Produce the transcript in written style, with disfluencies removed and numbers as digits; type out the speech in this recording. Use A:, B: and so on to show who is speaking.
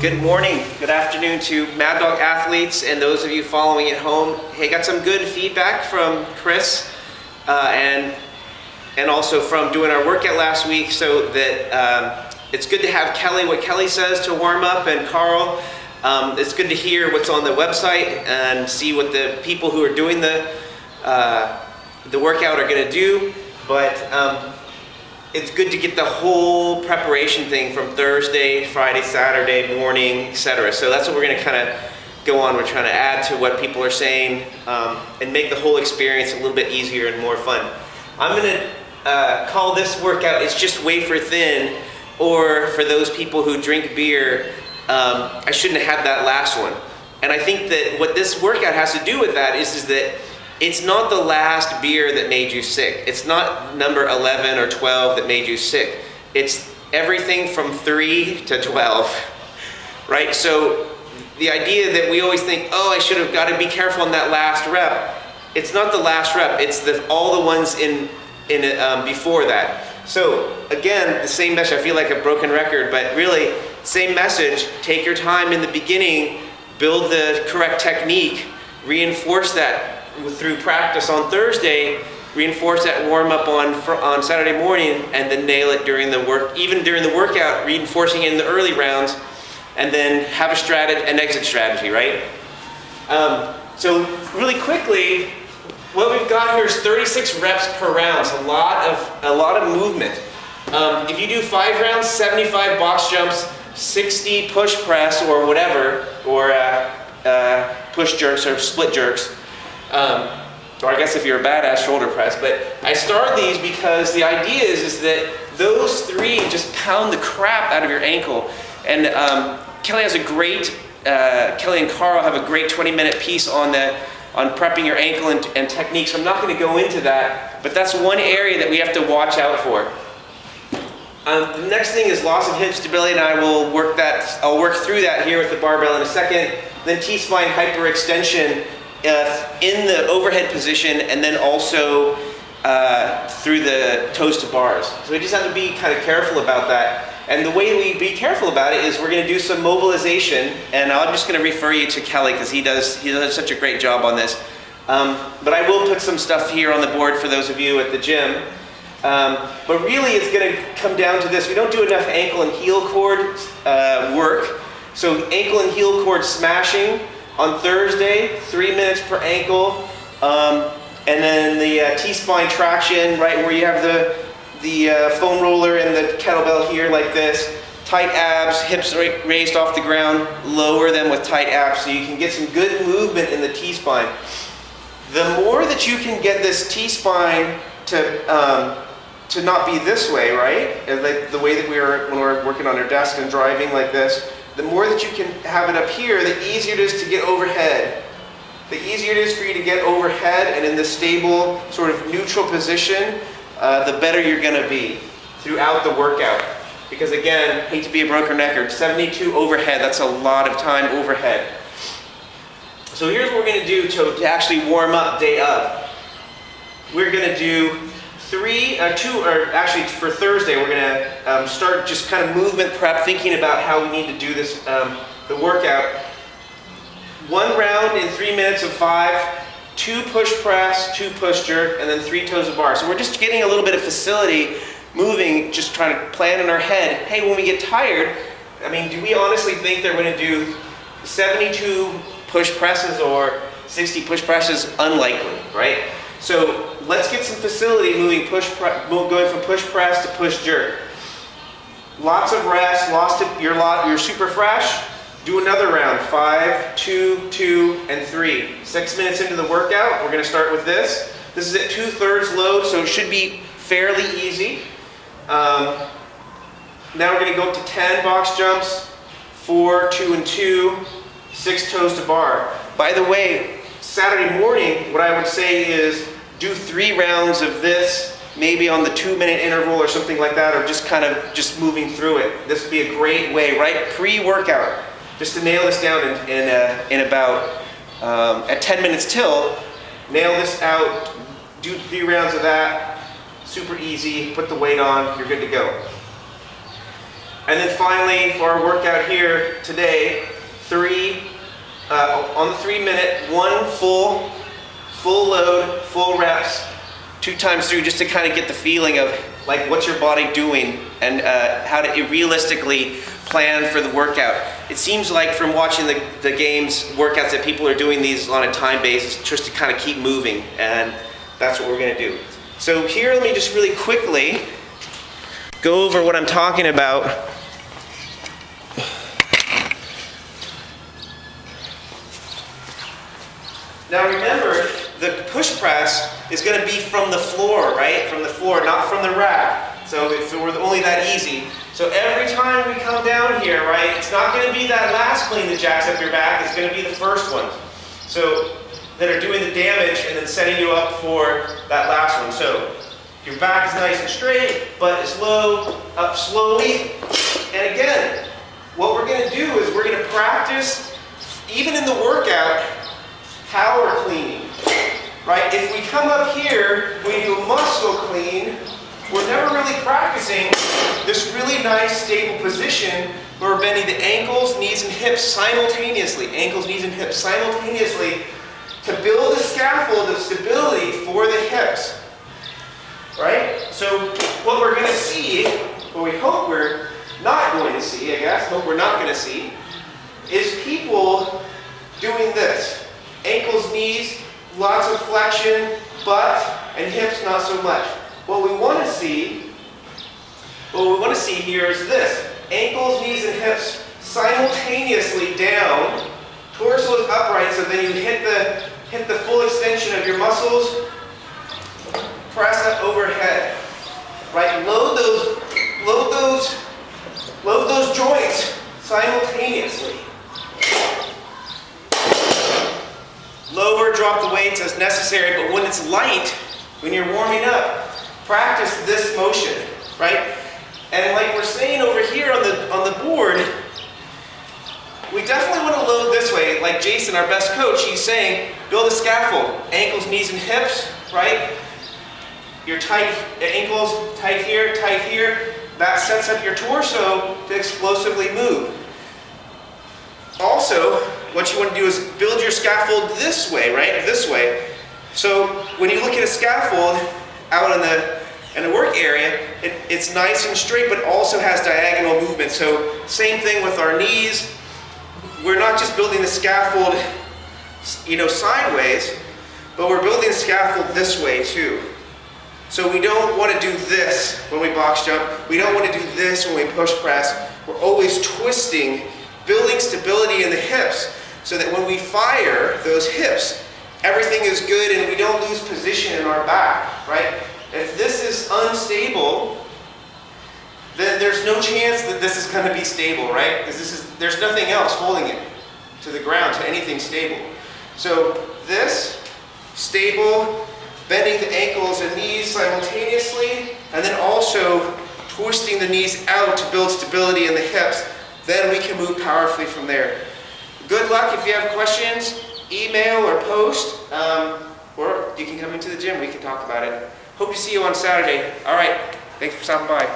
A: Good morning, good afternoon to Mad Dog athletes and those of you following at home. Hey, got some good feedback from Chris and also from doing our workout last week, so that it's good to have Kelly, what Kelly says to warm up, and Carl. It's good to hear what's on the website and see what the people who are doing the workout are going to do. But it's good to get the whole preparation thing from Thursday, Friday, Saturday morning, etc. So that's what we're going to kind of go on. We're trying to add to what people are saying and make the whole experience a little bit easier and more fun. I'm going to call this workout, it's just wafer thin, or for those people who drink beer, I shouldn't have had that last one. And I think that what this workout has to do with that is that it's not the last beer that made you sick. It's not number 11 or 12 that made you sick. It's everything from 3 to 12, right? So the idea that we always think, oh, I should have got to be careful on that last rep. It's not the last rep. It's all the ones in before that. So again, the same message. I feel like a broken record, but really, same message. Take your time in the beginning, build the correct technique, reinforce that through practice on Thursday, reinforce that warm up on Saturday morning, and then nail it during the work, even during the workout, reinforcing it in the early rounds, and then have an exit strategy, right? So really quickly, what we've got here is 36 reps per round. So a lot of movement. If you do 5 rounds, 75 box jumps, 60 push press or whatever, or push jerks or split jerks. Or I guess if you're a badass, shoulder press. But I start these because the idea is that those 3 just pound the crap out of your ankle. And Kelly and Carl have a great 20-minute piece on prepping your ankle and techniques. So I'm not going to go into that, but that's one area that we have to watch out for. The next thing is loss of hip stability, and I'll work through that here with the barbell in a second. Then T-spine hyperextension in the overhead position, and then also through the toes to bars. So we just have to be kind of careful about that. And the way we be careful about it is we're going to do some mobilization, and I'm just going to refer you to Kelly because he does such a great job on this. But I will put some stuff here on the board for those of you at the gym. But really it's going to come down to this. We don't do enough ankle and heel cord work. So ankle and heel cord smashing on Thursday, 3 minutes per ankle. And then the T-spine traction, right where you have the foam roller and the kettlebell here like this. Tight abs, hips raised off the ground, lower them with tight abs so you can get some good movement in the T-spine. The more that you can get this T-spine to not be this way, right? Like the way that when we're working on our desk and driving like this, the more that you can have it up here, the easier it is to get overhead. The easier it is for you to get overhead and in the stable, sort of neutral position, the better you're going to be throughout the workout. Because again, hate to be a broken record, 72 overhead, that's a lot of time overhead. So here's what we're going to do to actually warm up day of. We're going to do for Thursday, we're going to start just kind of movement prep, thinking about how we need to do this, the workout. 1 round in 3 minutes of 5, 2 push press, 2 push jerk, and then 3 toes to bar. So we're just getting a little bit of facility moving, just trying to plan in our head, hey, when we get tired, I mean, do we honestly think they're going to do 72 push presses or 60 push presses? Unlikely, right? So let's get some facility moving, going from push press to push jerk. Lots of rest, you're super fresh. Do another round, 5, 2, 2, and 3. 6 minutes into the workout, we're going to start with this. This is at 2/3 load, so it should be fairly easy. Now we're going to go up to 10 box jumps, 4, 2, and 2, 6 toes to bar. By the way, Saturday morning, what I would say is do 3 rounds of this, maybe on the 2-minute interval or something like that, or just kind of moving through it. This would be a great way, right? Pre-workout, just to nail this down in about at 10 minutes till. Nail this out, do 3 rounds of that, super easy, put the weight on, you're good to go. And then finally, for our workout here today, on the 3 minute, 1 full load, full reps, 2 times through, just to kind of get the feeling of like what's your body doing and how to realistically plan for the workout. It seems like from watching the games workouts that people are doing these on a time basis just to kind of keep moving, and that's what we're going to do. So here, let me just really quickly go over what I'm talking about. Now remember, the push press is going to be from the floor, right? From the floor, not from the rack. So if it were only that easy. So every time we come down here, right, it's not going to be that last clean that jacks up your back, it's going to be the first one. So that are doing the damage and then setting you up for that last one. So your back is nice and straight, butt is low, up slowly. And again, what we're going to do is we're going to practice, even in the workout, power cleaning, right? If we come up here, we do a muscle clean, we're never really practicing this really nice stable position where we're bending the ankles, knees, and hips simultaneously, to build a scaffold of stability for the hips, right? So what we're going to see, what we hope we're not going to see, hope we're not going to see, is people doing this. Ankles, knees, lots of flexion, butt, and hips not so much. What we want to see here is this. Ankles, knees, and hips simultaneously down. Torso is upright, so then you hit the full extension of your muscles. Press up overhead. Right? Load those joints simultaneously. Lower, drop the weights as necessary, but when it's light, when you're warming up, practice this motion, right? And like we're saying over here on the board, we definitely want to load this way. Like Jason, our best coach, he's saying, build a scaffold, ankles, knees, and hips, right? Your tight ankles, tight here, that sets up your torso to explosively move. Also, what you want to do is build your scaffold this way, right? This way. So when you look at a scaffold out in the work area, it's nice and straight, but also has diagonal movement. So same thing with our knees. We're not just building the scaffold, sideways, but we're building the scaffold this way too. So we don't want to do this when we box jump. We don't want to do this when we push press. We're always twisting, building stability in the hips so that when we fire those hips, everything is good and we don't lose position in our back, right? If this is unstable, then there's no chance that this is going to be stable, right? Because there's nothing else holding it to the ground, to anything stable. So this, stable, bending the ankles and knees simultaneously, and then also twisting the knees out to build stability in the hips. Then we can move powerfully from there. Good luck. If you have questions, email or post, or you can come into the gym. We can talk about it. Hope to see you on Saturday. All right. Thanks for stopping by.